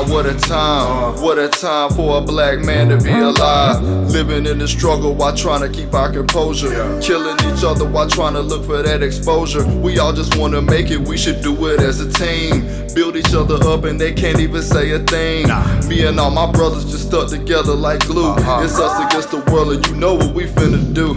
time, what a time for a black man to be alive. Living in the struggle while trying to keep our composure. Killing each other while trying to look for that exposure. We all just want to make it, we should do it as a team. Build each other up and they can't even say a thing. Me and all my brothers just stuck together like glue. It's us against the world and you know what we finna do.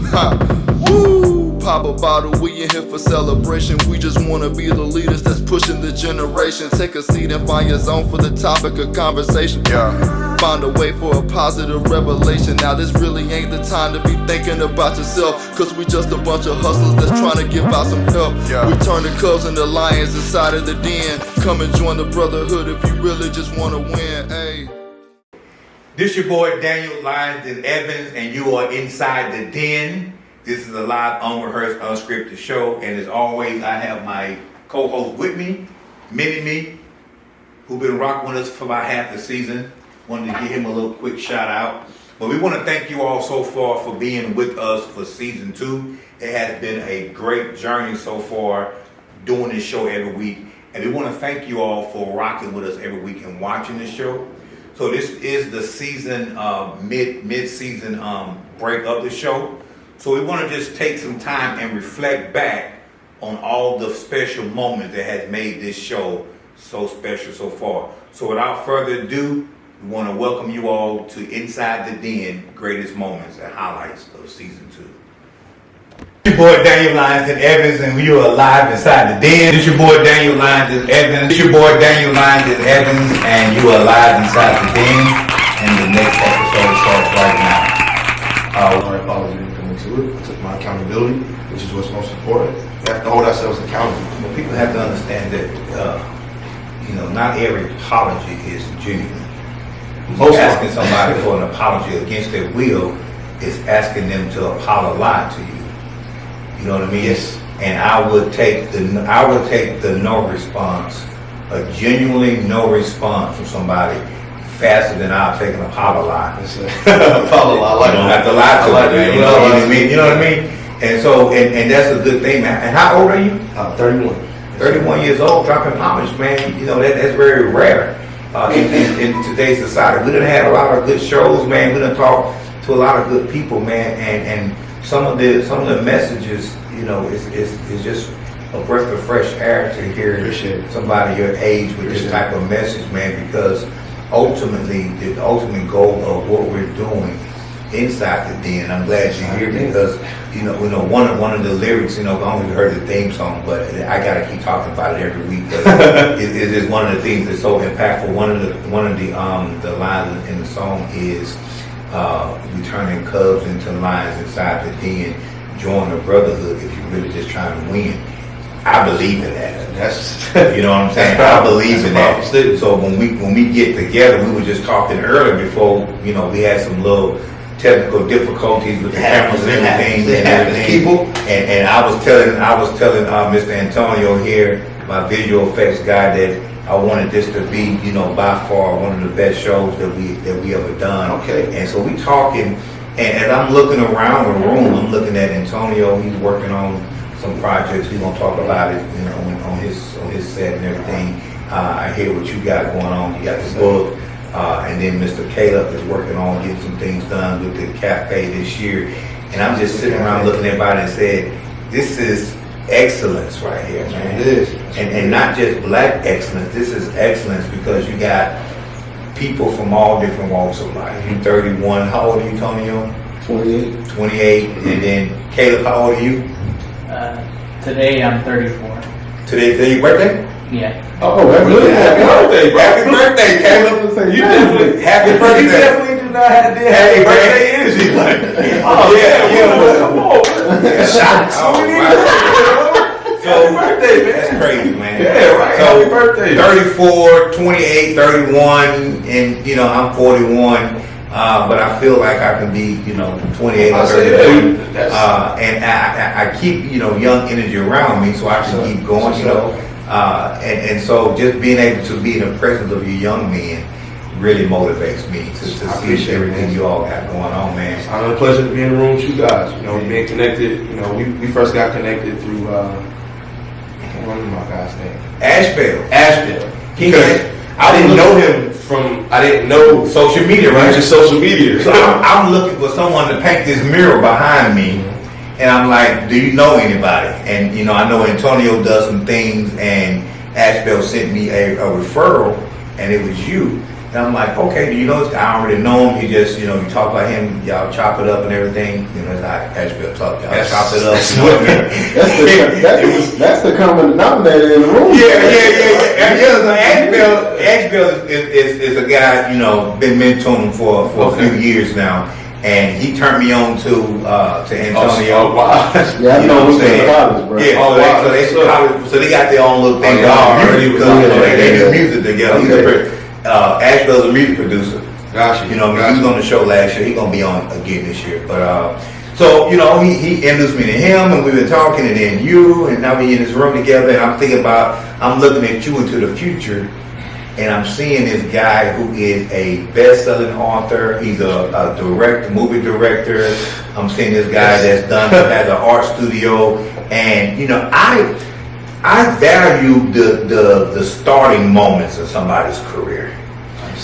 Woo! Pop a bottle, we in here for celebration. We just wanna be the leaders that's pushing the generation. Take a seat and find your zone for the topic of conversation. Find a way for a positive revelation. Now this really ain't the time to be thinking about yourself, cause we just a bunch of hustlers that's trying to give out some help. We turn the cubs into lions inside of the den. Come and join the brotherhood if you really just wanna win. Hey. This your boy Daniel Lyons Evans, and you are inside the den. This is a live, unrehearsed, unscripted show, and as always, I have my co-host with me, Mini-Me, who's been rocking with us for about half the season. Wanted to give him a little quick shout out. But we want to thank you all so far for being with us for season 2. It has been a great journey so far doing this show every week. And we want to thank you all for rocking with us every week and watching the show. So this is the season, mid-season break of the show. So we want to just take some time and reflect back on all the special moments that has made this show so special so far. So without further ado, we want to welcome you all to Inside the Den, greatest moments and highlights of season 2. Your boy Daniel Lyons Evans, and you are live inside the den. This your boy Daniel Lyons Evans. This your boy Daniel Lyons Evans, and you are live inside the den. And the next episode starts right now. My apology didn't come into it. I took my accountability, which is what's most important. We have to hold ourselves accountable. Well, people have to understand that, not every apology is genuine. Asking somebody for an apology against their will is asking them to apologize to you. You know what I mean? Yes. And I would take the no response, a genuinely no response from somebody, faster than I'll take an apology. Apologize. You don't have to lie to them. You know what I mean? You know what I mean? And so, and that's a good thing, man. And how old are you? 31. 31 years old, dropping apologies, man. You know that's very rare in today's society. We done had a lot of good shows, man. We done talked to a lot of good people, man. And some of the messages, is just a breath of fresh air to hear somebody your age with this type of message, man. Because ultimately, the ultimate goal of what we're doing inside the den, I'm glad you're here, because one of the lyrics, I only heard the theme song, but I gotta keep talking about it every week because it is one of the things that's so impactful. One of the lines in the song is we turning cubs into lions inside the den. Join the brotherhood if you're really just trying to win. I believe in that. That's you know what I'm saying. I believe in that. So when we get together, we were just talking earlier before. We had some little technical difficulties with the cameras and everything. And I was telling Mr. Antonio here, my visual effects guy, that I wanted this to be, by far one of the best shows that we ever done. Okay. And so we talking, and as I'm looking around the room, I'm looking at Antonio. He's working on some projects. We're gonna talk about it, on his set and everything. I hear what you got going on. You got the book. And then Mr. Caleb is working on getting some things done with the cafe this year. And I'm just sitting around looking at everybody and saying, this is excellence right here, man. It is. And not just black excellence. This is excellence because you got people from all different walks of life. You're 31. How old are you, Tonio? 28. 28. And then Caleb, how old are you? Today I'm 34. Today your birthday? Yeah. Oh, that's good. Happy birthday, bro. Happy birthday, Caleb. You definitely, Happy birthday. You definitely do not have the happy birthday energy. Oh, yeah. Come on, man. Shots. Happy birthday, man. That's crazy, man. Yeah, right. So, Happy birthday. 34, 28, 31, and I'm 41. But I feel like I can be, 28 or 31. And I keep, young energy around me so I can keep going, And so just being able to be in the presence of your young men really motivates me to see everything you all got going on, man. It's a pleasure to be in the room with you guys. Being connected. We first got connected through, I can't remember my guy's name. Ashbel. King. I didn't know him from I didn't know social media, right? just social media. So I'm looking for someone to paint this mural behind me, and I'm like, do you know anybody? And you know, I know Antonio does some things, and Ashbel sent me a referral, and it was you. And I'm like, okay, do you know this guy? I already know him. He just, you know, you talk about him, y'all chop it up and everything. You know, that's how Ashbel talk. Y'all chop it up. You know what I mean? That's the common denominator in the room. Yeah. So Ashbel is a guy, you know, been mentoring him for a few years now. And he turned me on to Antonio. Oh, wow. Yeah, I know what I'm we saying. college, bro. Yeah, so they got their own little thing. They do music together. Ashbel's a music producer. Gotcha. You know, he was on the show last year. He's gonna be on again this year. But so you know, he introduced me to him, and we've been talking, and then you, and now we in this room together. And I'm thinking about, I'm looking at you into the future, and I'm seeing this guy who is a best-selling author. He's a movie director. I'm seeing this guy that's has an art studio, and you know, I value the starting moments of somebody's career.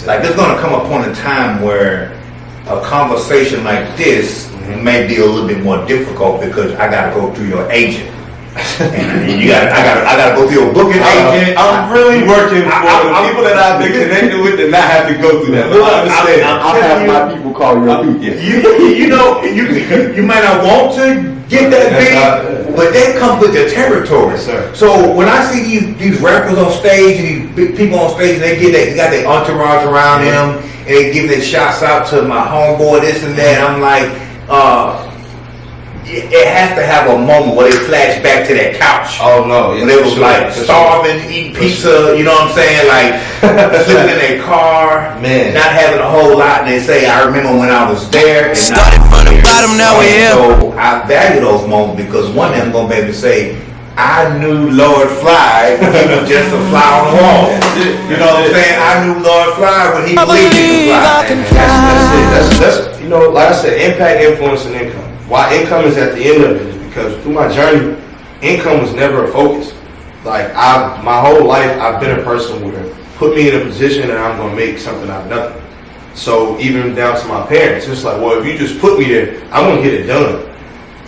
Like there's gonna come upon a time where a conversation like this may be a little bit more difficult because I gotta go through your agent. And I gotta go through your booking agent. I'm really working for the people that I've been connected with to not have to go through that. I'll have my people call your people. You know, you might not want to get that big, but that comes with the territory. Yes, sir. So when I see these rappers on stage and these big people on stage, and they got their entourage around them, and they give their shots out to my homeboy, this and that. I'm like, it has to have a moment where they flash back to that couch. Oh no, when they was like starving, eating pizza, you know what I'm saying? Like sitting in their car, man, not having a whole lot, and they say, I remember when I was there. And started from the bottom, now we're here. So I value those moments because one of them gonna be able to say, I knew Lord Fly when he was just a fly on the wall. You know what I'm saying? I knew Lord Fly when he believed he was fly. That's you know, like I said, impact, influence, and income. Why income is at the end of it is because through my journey, income was never a focus. Like my whole life, I've been a person where put me in a position and I'm gonna make something out of nothing. So even down to my parents, it's like, well, if you just put me there, I'm gonna get it done.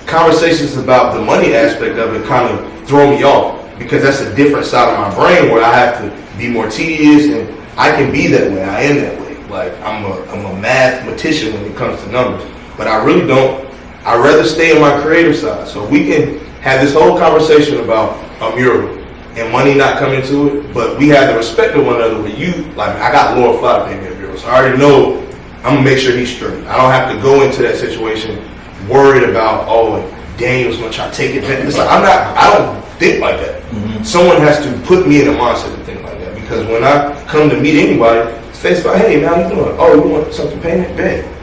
Conversations about the money aspect of it kind of throw me off because that's a different side of my brain where I have to be more tedious, and I can be that way. I am that way. Like I'm a mathematician when it comes to numbers, but I really don't. I'd rather stay on my creative side. So we can have this whole conversation about a mural and money not coming to it, but we have the respect of one another. With you, like I got Lord Fly paying me a mural, so I already know I'm gonna make sure he's straight. I don't have to go into that situation worried about, oh, Daniel's gonna try to take advantage. It's like I don't think like that. Mm-hmm. Someone has to put me in a mindset to think like that, because when I come to meet anybody, it's face by, hey, how you doing? Oh, you want something painted? Bang.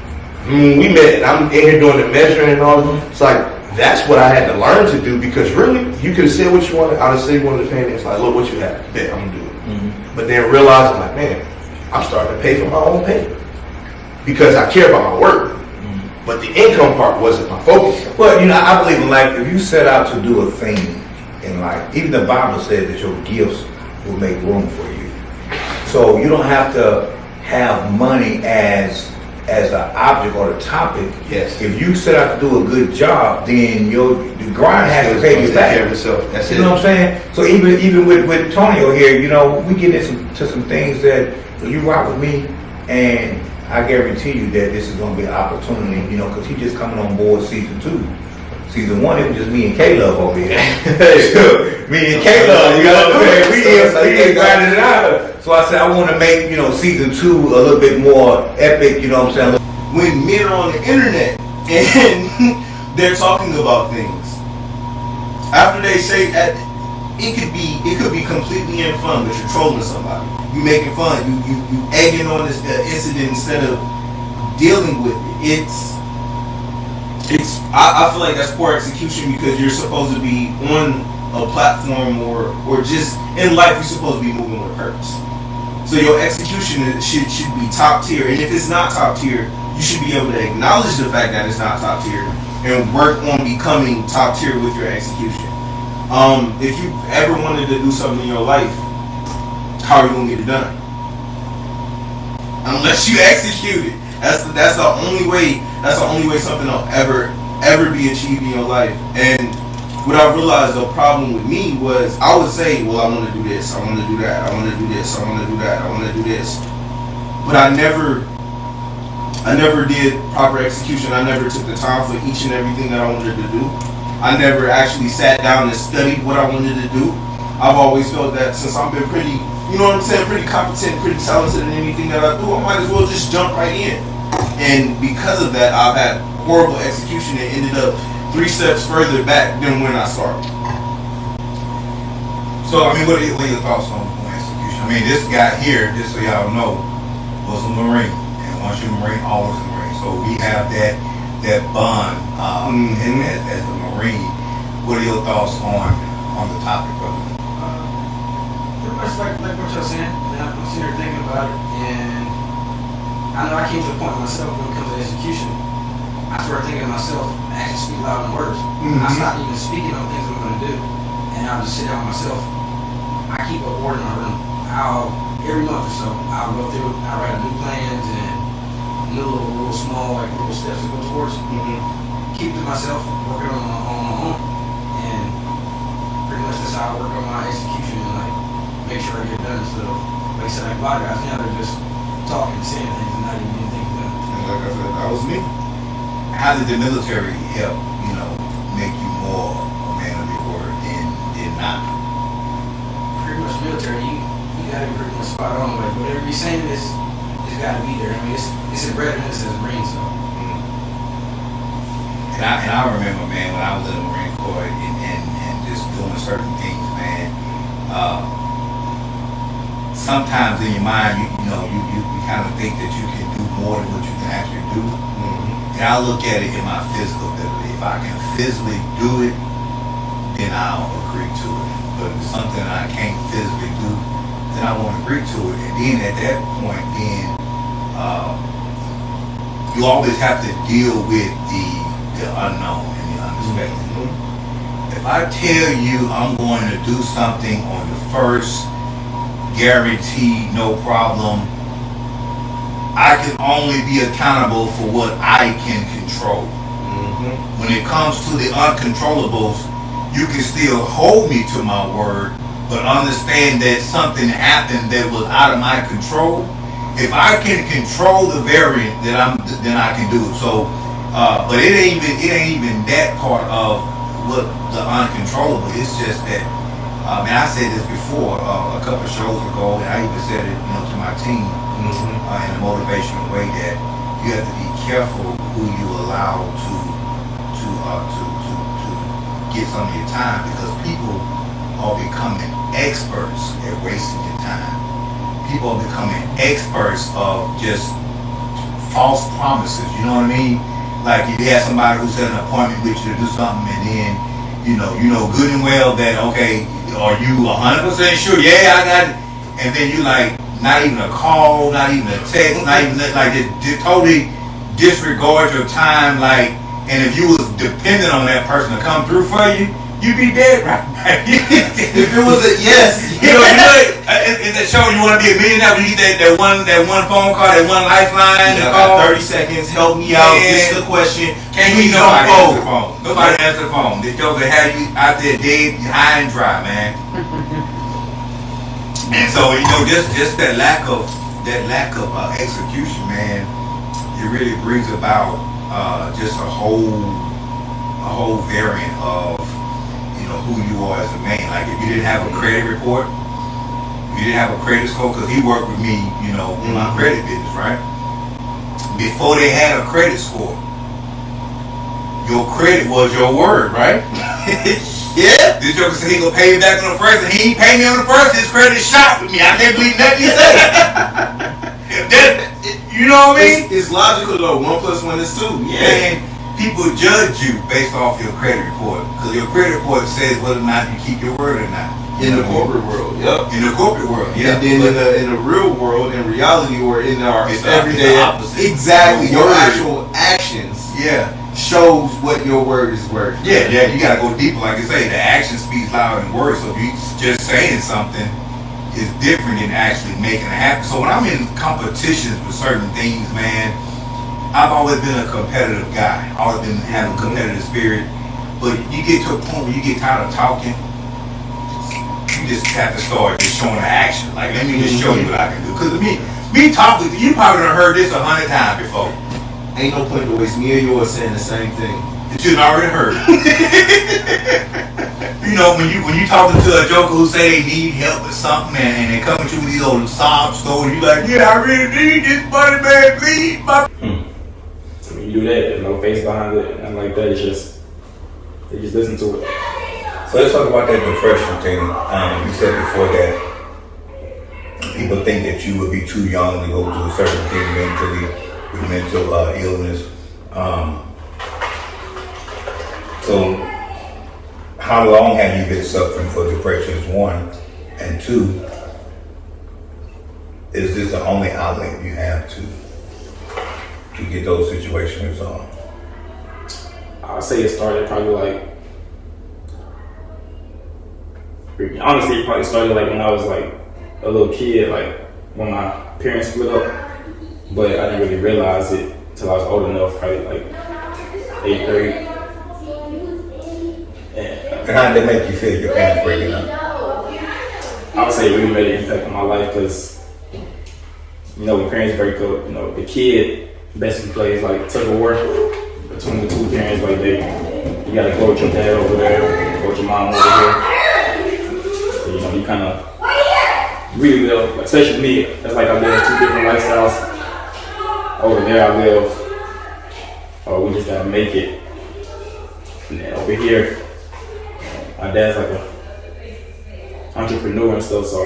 We met, and I'm in here doing the measuring and all that. It's like, that's what I had to learn to do, because really, you could have said what you wanted. I would have said you wanted to paint it. It's like, look what you have. Bet, I'm gonna do it. Mm-hmm. But then realizing, like, man, I'm starting to pay for my own paint because I care about my work. Mm-hmm. But the income part wasn't my focus. Well, you know, I believe in life, if you set out to do a thing in life, even the Bible says that your gifts will make room for you. So you don't have to have money as the object or the topic. Yes. If you set out to do a good job, then the grind has to pay you back. That's you know what I'm saying? So even with Tonio here, you know, we get into some things that you rock with me, and I guarantee you that this is going to be an opportunity, you know, because he's just coming on board season 2. Season 1, it was just me and K-Love over here. Me and K-Love, you know what I'm saying? We grinding it out. So I said, I want to make, you know, season 2 a little bit more epic, you know what I'm saying? When men are on the internet and they're talking about things, after they say that, it could be completely in fun, but you're trolling somebody. You making fun. You egging on this incident instead of dealing with it. I feel like that's poor execution, because you're supposed to be on a platform or just in life, you're supposed to be moving with a purpose. So your execution should be top tier, and if it's not top tier, you should be able to acknowledge the fact that it's not top tier and work on becoming top tier with your execution. If you ever wanted to do something in your life, how are you gonna get it done? unless you execute it. That's the only way. That's the only way something will ever be achieved in your life. And what I realized the problem with me was I would say, well, I want to do this, I want to do that, I want to do this, I want to do that, I want to do this, but I never did proper execution. I never took the time for each and everything that I wanted to do. I never actually sat down and studied what I wanted to do. I've always felt that since I've been pretty, you know what I'm saying, pretty competent, pretty talented in anything that I do, I might as well just jump right in. And because of that, I've had horrible execution and ended up 3 steps further back than when I started. So, I mean, what are your thoughts on execution? I mean, this guy here, just so y'all know, was a Marine. And once you're a Marine, always a Marine. So we have that bond as a Marine. What are your thoughts on the topic, brother? Pretty much like what you're saying. I'm sitting here thinking about it, and I know I came to the point myself when it comes to execution. I started thinking to myself, I actually speak loud in words. I stopped even speaking on things I'm going to do, and I'll just sit down with myself. I keep a board in my room. Every month or so, I'll go through, I write new plans and new little small, like little steps to go towards. Keep to myself, working on my own. And pretty much that's how I work on my execution and like make sure I get done. So, like I said, like a lot of guys now, they're just talking, saying things and not even getting things done. And like I said, that was me. How did the military help, make you more a man of your word than not? Pretty much military, you gotta be pretty much spot on. Like whatever you're saying it's gotta be there. I mean, it's embedded in us as a Marine, so. And I remember, man, when I was in the Marine Corps and just doing certain things, man. Sometimes in your mind, you kind of think that you can do more than what you can actually do. And I look at it in my physical ability. If I can physically do it, then I'll agree to it. But if it's something I can't physically do, then I won't agree to it. And then at that point, you always have to deal with the unknown and the unexpected. If I tell you I'm going to do something on the first, guaranteed, no problem, I can only be accountable for what I can control. When it comes to the uncontrollables, you can still hold me to my word, but understand that something happened that was out of my control. If I can control the variant, then I can do it. So, but it ain't even that part of what the uncontrollable. It's just that, I said this before a couple of shows ago, and I even said it, to my team. In a motivational way, that you have to be careful who you allow to get some of your time, because people are becoming experts at wasting your time. People are becoming experts of just false promises. You know what I mean? Like if you have somebody who set an appointment with you to do something, and then you know good and well that, okay, are you 100% sure? Yeah, I got it. And then you like, not even a call, not even a text, not even like just totally disregard your time. Like, and if you was dependent on that person to come through for you, you'd be dead right now. If it was a yes, it's that show you want to be a millionaire. You get that one phone call, that one lifeline. I got 30 seconds. Help me out. This is the question. Can't be nobody answer the phone. Nobody answer the phone. This show that have you out there dead, high and dry, man. And so just that lack of execution, man, it really brings about just a whole variant of who you are as a man. Like if you didn't have a credit report, you didn't have a credit score, because he worked with me, in my credit business, right? Before they had a credit score, your credit was your word, right? Yeah. This joker said he gonna pay me back on the first, and he ain't pay me on the first. His credit shot with me. I can't believe nothing he said. You know what I mean? It's logical though. 1 + 1 is 2. And Yeah. people judge you based off your credit report, because your credit report says whether or not you keep your word or not. In the corporate world, yep. In the corporate world, yeah. And then in the real world, in reality, or in our everyday, exactly, your actual actions, shows what your word is worth. Yeah, you gotta go deeper. Like I say, the action speaks louder than words. So if you just saying something, is different than actually making it happen. So when I'm in competitions with certain things, man, I've always been a competitive guy. Always been having a competitive spirit. But you get to a point where you get tired of talking. You just have to start just showing the action. Like, let me just show you what I can do. Because me talking, you probably done heard this 100 times before. Ain't no point to waste me or yours saying the same thing. That you already heard. You know, when you talking to a joker who say they need help with something and they come to you with these old sob stories, you like, yeah, I really need this money, man, please. When you do that, there's no face behind it, and like that, they just listen to it. So let's talk about that depression thing. You said before that people think that you would be too young to go through a certain thing mentally, with mental illness. So how long have you been suffering for depression is one, and two, is this the only outlet you have to get those situations resolved? I'll say it started probably honestly, it probably started like when I was like a little kid, like when my parents split up. But I didn't really realize it until I was old enough, probably like 8th grade. And how did that make you feel, your parents breaking up? I would say it really made an impact on my life because, you know, when parents break up, you know, the kid basically plays like tug of war between the two parents. Like you gotta go with your dad over there, go with your mom over here. So, you know, you kind of really live, especially me, it's like I live two different lifestyles. Over there I live, we just gotta make it. And then over here, my dad's like a entrepreneur and stuff, so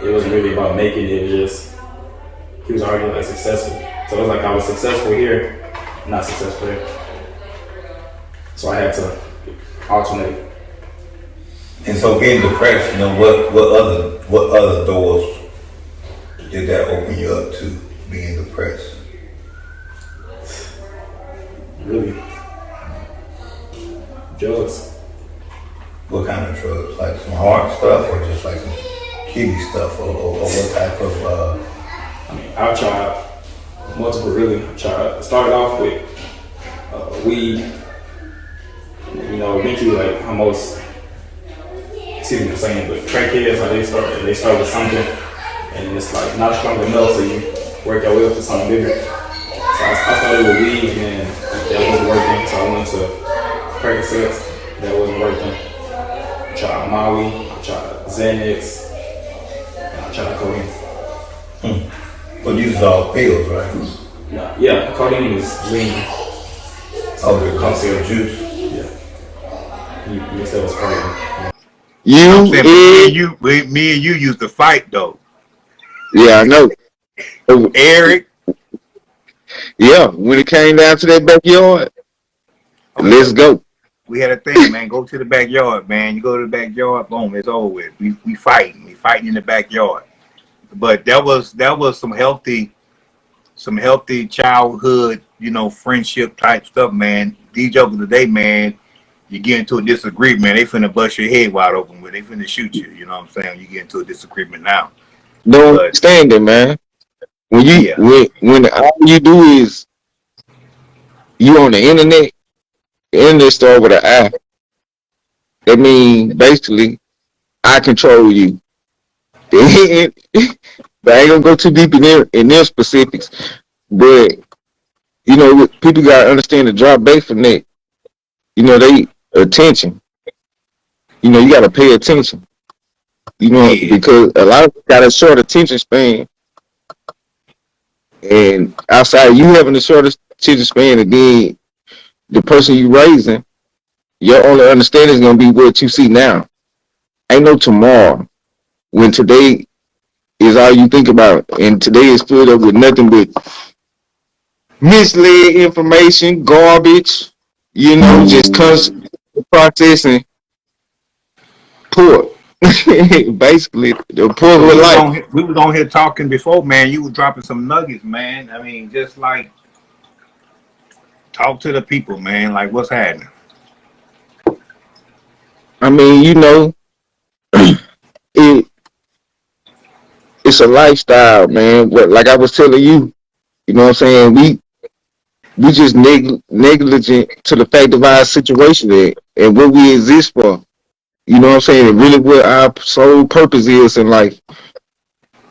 it wasn't really about making it, it was just, he was already like successful. So it was like I was successful here, not successful there. So I had to alternate. And so being depressed, you know, what other doors did that open you up to being depressed? Really? Drugs. What kind of drugs? Like some hard stuff or just like some kiddie stuff or what type of I mean, I've tried multiple really. Started off with weed. You know, eventually like how most, excuse me for saying, but crackheads, how they start with something and it's like not strong enough, so you work your way up to something bigger. So I started with weed and that wasn't working, so I went to Percocets, that wasn't working. I tried Molly, I tried Xanax, and I tried codeine. But these are all pills, right? No, yeah, codeine is lean. Oh, the cocktail juice. Yeah. You mix that with Sprite. Me and you used to fight though. Yeah, I know. Eric. Yeah, when it came down to that backyard, let's go. We had a thing, man. Go to the backyard, man. You go to the backyard, boom, it's over with. We fighting in the backyard. But that was some healthy childhood, you know, friendship type stuff, man. These jokers today, man, you get into a disagreement, they finna bust your head wide open with. They finna shoot you. You know what I'm saying? You get into a disagreement now. Don't understand it, man. When when all you do is you on the internet start with an I. That means basically I control you. But I ain't gonna go too deep in their specifics. But you know, people gotta understand the drop bait from that. You know, they attention. You know, you gotta pay attention. You know, because a lot of people got a short attention span. And outside you having the shortest attention span, and then the person you raising, your only understanding is gonna be what you see now. Ain't no tomorrow. When today is all you think about, and today is filled up with nothing but misled information, garbage, you know, just constant processing pork. Basically, the pork with life. We was on here talking before, man. You was dropping some nuggets, man. I mean, just like talk to the people, man. Like, what's happening? I mean, you know, it's a lifestyle, man. But like I was telling you, you know what I'm saying? We just negligent to the fact of our situation and what we exist for. You know what I'm saying? And really what our sole purpose is in life.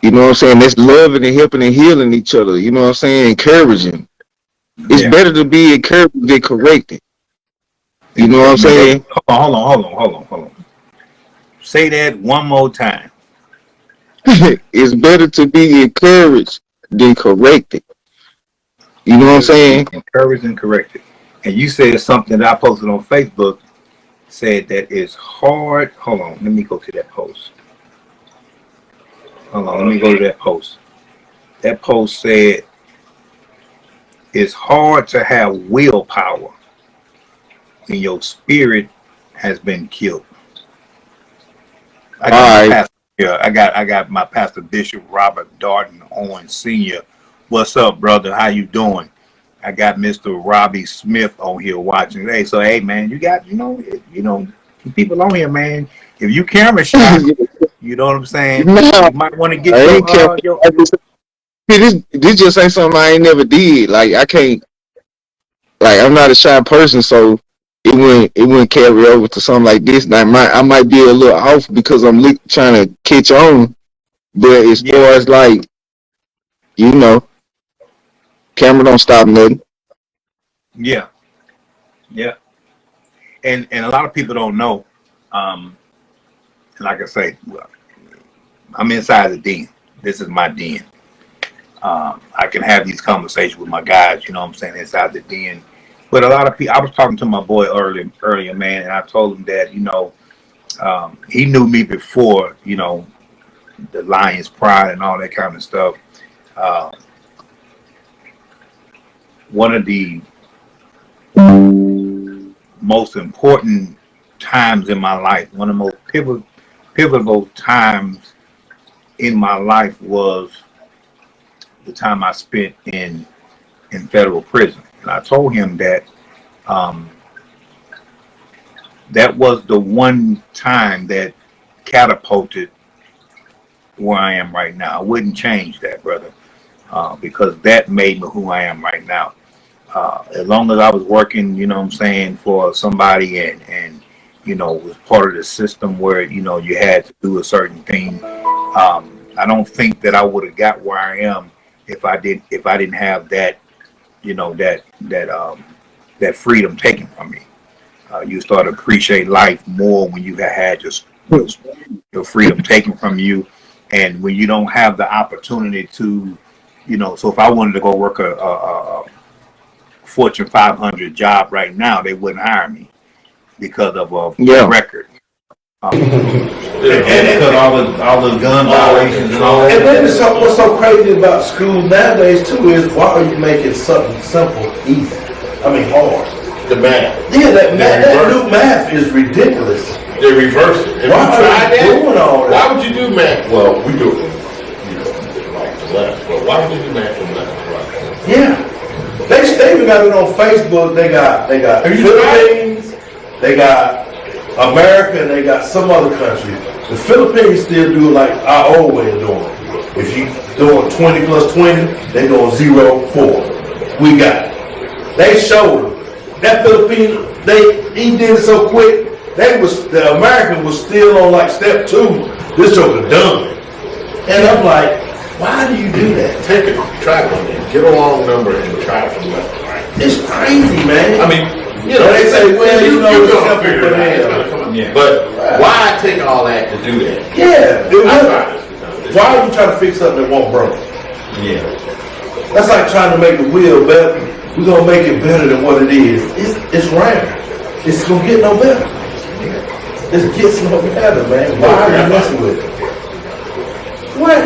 You know what I'm saying? That's loving and helping and healing each other. You know what I'm saying? Encouraging. It's better to be encouraged than corrected. You know what I'm saying? Hold on. Say that one more time. It's better to be encouraged than corrected. You know what I'm saying? Encouraged and corrected. And you said something that I posted on Facebook, said that it's hard. Hold on, let me go to that post. That post said it's hard to have willpower when your spirit has been killed. I got my pastor Bishop Robert Darden Owen Sr. What's up, brother? How you doing? I got Mr. Robbie Smith on here watching. Hey, so hey man, you got you know people on here, man. If you camera shy, you know what I'm saying? No, you might want to get your this just ain't something I ain't never did. Like I can't. Like I'm not a shy person, so it wouldn't carry over to something like this. And I might be a little off because I'm trying to catch on. But as far as like, you know, camera don't stop nothing. Yeah. And a lot of people don't know. Like I say, well, I'm inside the den. This is my den. I can have these conversations with my guys, you know what I'm saying, inside the den. But a lot of people, I was talking to my boy earlier, man, and I told him that, you know, he knew me before, you know, the Lion's Pride and all that kind of stuff. One of the most important times in my life, one of the most pivotal times in my life was the time I spent in federal prison. And I told him that that was the one time that catapulted where I am right now. I wouldn't change that, brother, because that made me who I am right now. As long as I was working, you know what I'm saying, for somebody and you know, was part of the system where, you know, you had to do a certain thing. I don't think that I would have got where I am if I didn't have that, you know, that freedom taken from me. You start to appreciate life more when you had your freedom taken from you, and when you don't have the opportunity to, you know. So if I wanted to go work a Fortune 500 job right now, they wouldn't hire me because of a record. And because all the gun violations and all that. And then what's so crazy about school nowadays too is, why are you making something simple easy? I mean hard. The math. Yeah, that new math is ridiculous. They reverse it. Why are you doing all that? Why would you do math? Well, we do it from, you know, right to left. But why would you do math from left to right? Yeah. They even got it on Facebook. They got Philippines, they got America, and they got some other country. The Philippines still do it like our old way of doing it. If you doing 20 plus 20, they doing 0, 4. We got it. They showed them. That Philippine, he did it so quick. The American was still on like step 2. This joker done. And I'm like, why do you do that? Take a track on it. Get a long number and try from left to right. It's crazy, man. I mean, you know, they say, well, you know, it's gonna figure it out. It's gonna come up. Yeah. But why take all that to do that? Yeah. Why are you trying to fix something that won't break? Yeah. That's like trying to make the wheel better. We're gonna make it better than what it is. It's round. It's gonna get no better. It gets no better, man. Why are you messing with it? What?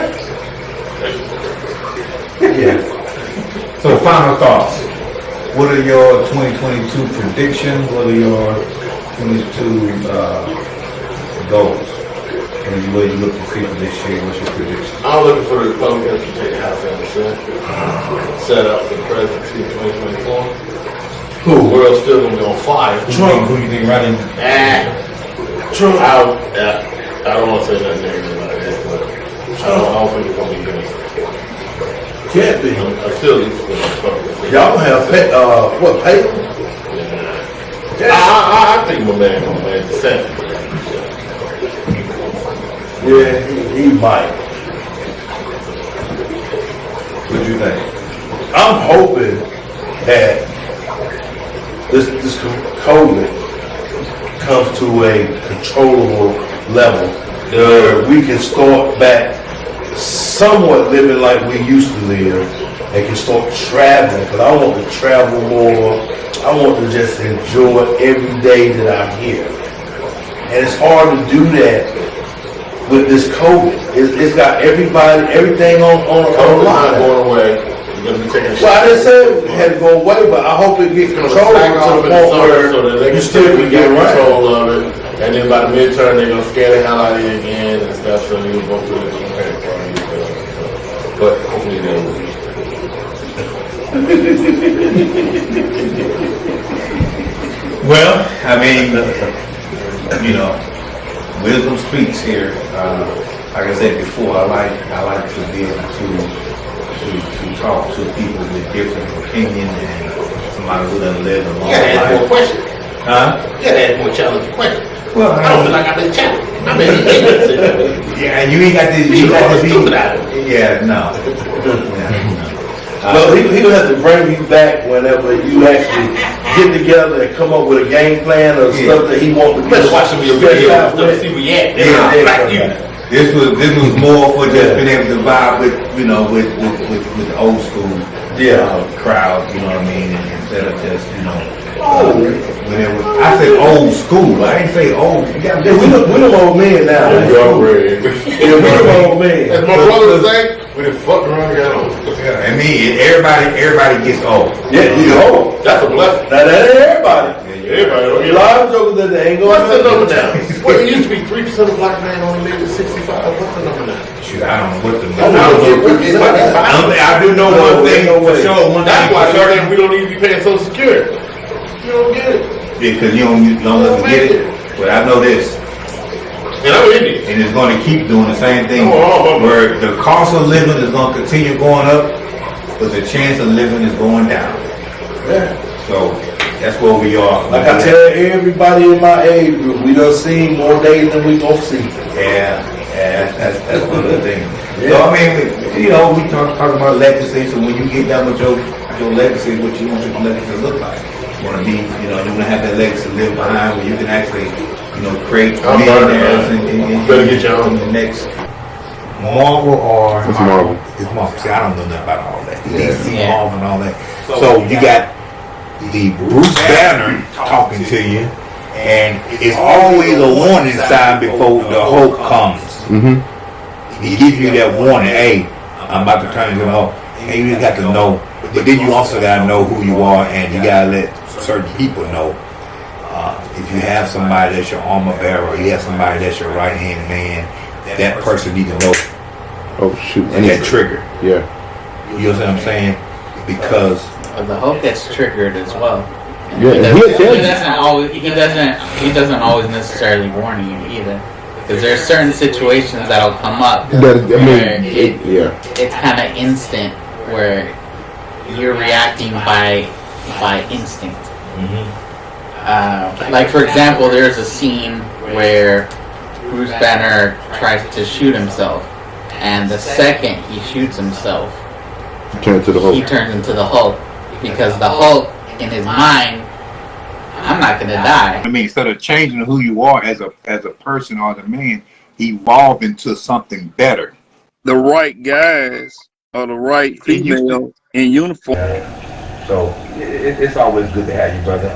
Yeah. So final thoughts. What are your 2022 predictions? What are your 2022 goals? What are you looking for this year? What's your prediction? I'm looking for the Republicans to take the House and the Senate. Set up for the presidency in 2024. Who? The world's still gonna be on fire. Trump. Who do you think running? Trump. I don't want to say nothing negative about that, but don't think it's gonna be good. Can't be. I'm still used to it. Y'all gonna have what, Peyton? I think my man gonna make the second. Yeah, he might. What do you think? I'm hoping that this COVID comes to a controllable level where we can start back somewhat living like we used to live and can start traveling, because I want to travel more. I want to just enjoy every day that I'm here. And it's hard to do that with this COVID. It's got everything on COVID's not line. going away. You're gonna be taking Well, I didn't say it had to go away, but I hope it gets controlled to the point where so that they you can still can get around. control of it. And then by the midterm, they're gonna scare the hell out of you again and stuff. So you'll go through this campaign for you. But hopefully they will. Well, I mean, you know, wisdom speaks here. Like I said before, I like to be able to talk to people with different opinions and somebody who done lived a long You gotta ask more life. questions. Huh? You gotta ask more challenging questions. Well, I don't feel like I've been challenged. I mean, yeah, and you ain't got this. You got to be. Yeah, no. Well, he'll have to bring you back whenever you actually get together and come up with a game plan or stuff that he wants to do. better watch some of your videos and stuff to see where you at. Like you. This was more for just being able to vibe with, you know, with the old school crowd, you know what I mean, and instead of just, you know, I said old school, I ain't say old. You gotta Yeah, we them old men now. you already. Yeah, we them old men. As my brother would say, we done fucked around and got old. I mean, everybody gets old. Yeah, you old. That's a blessing. Now that ain't everybody. Everybody don't A get lot of jokers that they ain't going What's the to number now? Well, it used to be 3% of black men only live to 65. What's the number now? Shoot, I don't know what the I don't know what the number is. I do know one thing for sure. One That's thing why for sure. we don't need to be paying Social Security. You don't get it. Because you don't let me get it. But I know this. And I'm Indian. And it's going to keep doing the same thing, Oh, where the cost of living is going to continue going up, but the chance of living is going down. Yeah. So that's where we are. Like I tell everybody in my age group, we done seen more days than we gonna see. Yeah, that's one of the things. Yeah. So I mean, you know, we talk about legacy. So when you get done with your legacy, what you want your legacy to look like? You want to be, you know, you want to have that legacy live behind, where you can actually, you know, create millionaires and better get your own. the next. Marvel or It's Marvel. It's Marvel. See, I don't know nothing about all that. Yeah. DC, Yeah. Marvel, and all that. So you got the Bruce Banner talking to you, and it's always a warning sign before the Hulk comes. Mm-hmm. He gives you that warning, hey, I'm about to turn into the Hulk. And you just got to know, but then you also got to know who you are, and you got to let certain people know. If you have somebody that's your armor bearer, or you have somebody that's your right-hand man, that person needs to know Oh shoot. that trigger. Yeah. You know what I'm saying? Because The Hulk gets triggered as well. Yeah, He he'll tell you. he doesn't always necessarily warn you either. Because there's certain situations that'll come up That, I where mean, yeah. it's kind of instant, where you're reacting by instinct. Like for example, there's a scene where Bruce Banner tries to shoot himself, and the second he shoots himself, Turn to the he Hulk. turns into the Hulk, because the Hulk in his mind, I'm not gonna die. I mean, instead of changing who you are as a person or as a man, evolve into something better. The right guys or the right female in uniform. So it's always good to have you, brother.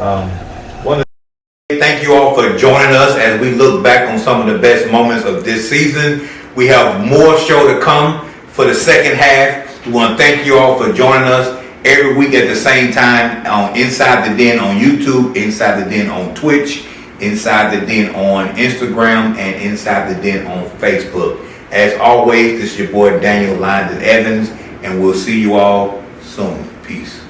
Thank you all for joining us as we look back on some of the best moments of this season. We have more show to come for the second half. We want to thank you all for joining us every week at the same time on Inside the Den on YouTube, Inside the Den on Twitch, Inside the Den on Instagram, and Inside the Den on Facebook. As always, this is your boy Daniel Lyons Evans, and we'll see you all soon. Peace.